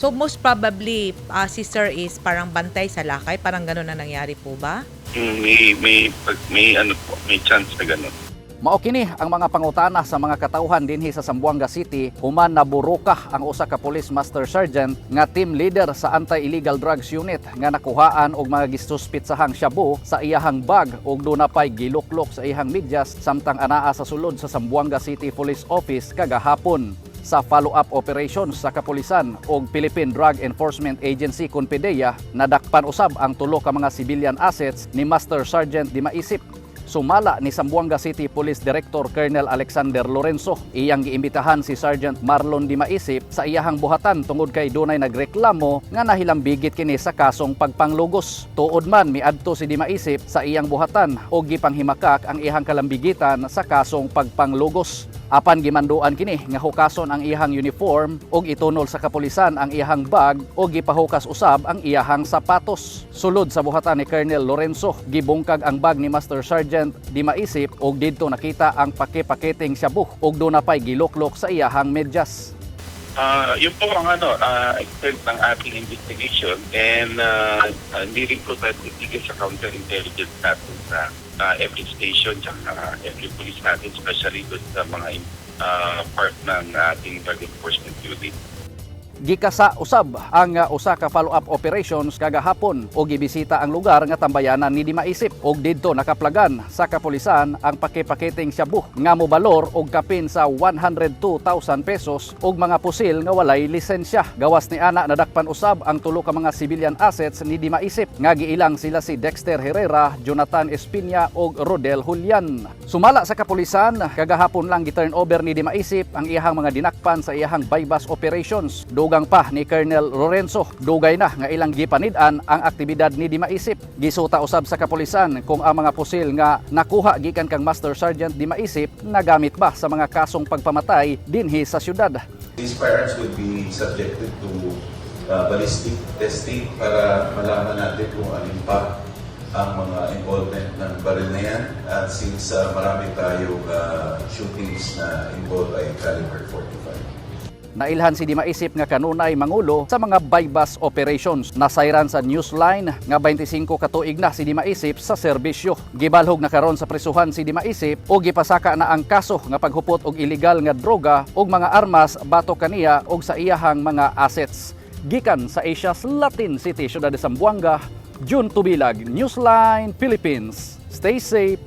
So most probably, si Sir is parang bantay sa lakay, parang gano'n na nangyari po ba? May ano po, may chance na gano'n. Mao kini ang mga pangutana sa mga katauhan dinhi sa Zamboanga City human naburuka ang usa ka police master sergeant nga team leader sa anti-illegal drugs unit nga nakuhaan og mga gisuspitsahang shabu sa iyahang bag ug doon na pay giluklok sa iyahang medyas samtang anaa sa sulod sa Zamboanga City Police Office kagahapon. Sa follow-up operations sa kapulisan ug Philippine Drug Enforcement Agency kun PDEA nadakpan usab ang tulo ka mga civilian assets ni Master Sergeant Dimaisip. Sumala ni Zamboanga City Police Director Colonel Alexander Lorenzo, iyang giimbitahan si Sergeant Marlon Dimaisip sa iyahang buhatan tungod kay dunay nagreklamo nga nahilambigit kini sa kasong pagpanglugos. Tuod man miadto si Dimaisip sa iyang buhatan og gipanghimakak ang iyang kalambigitan sa kasong pagpanglugos. Apan gimanduan kini nga hukason ang iyahang uniform og itunol sa kapulisan ang iyahang bag og gipahukas usab ang iyahang sapatos. Sulod sa buhatan ni Colonel Lorenzo, gibungkag ang bag ni Master Sergeant Dimaisip og didto nakita ang pake-paketing shabu og doon na pay giluklok sa iyahang medyas. Yun po ang extent ng ating investigation and hindi rin po tayo titigil sa counterintelligence natin sa every station at every police natin, especially doon sa mga part ng ating drug enforcement unit. Gikasa usab ang usa ka follow-up operations kagahapon o gibisita ang lugar nga tambayanan ni Dimaisip og didto nakaplagan sa kapulisan ang pake-paketing shabu nga mobalor og kapin sa 102,000 pesos og mga pusil nga walay lisensya. Gawas ni ana nadakpan usab ang tulo ka mga civilian assets ni Dimaisip nga giilang sila si Dexter Herrera, Jonathan Espina og Rodel Julian. Sumala sa kapulisan kagahapon lang gi-turn over ni Dimaisip ang iyahang mga dinakpan sa iyahang bypass operations. Dugang pa ni Colonel Lorenzo, dugay na nga ilang gipanid-an ang aktibidad ni Dimaisip. Gisuta usab sa kapulisan kung ang mga pusil nga nakuha gikan kang Master Sergeant Dimaisip nagamit ba sa mga kasong pagpamatay dinhi sa syudad. These firearms would be subjected to ballistic testing para malaman natin kung alin pa ang mga involvement ng baril na yan. At since marami tayong shootings na involved ay caliber 45. Nailhan si Dimaisip nga kanunay mangulo sa mga bypass operations. Nasayran sa Newsline nga 25 katuig na si Dimaisip sa serbisyo. Gibalhog na karon sa prisuhan si Dimaisip o gipasaka na ang kaso nga paghupot og illegal nga droga ug mga armas batok kaniya og sa iyahang mga assets. Gikan sa Asia's Latin City, Ciudad de Zamboanga, June Tubilag, Newsline Philippines. Stay safe,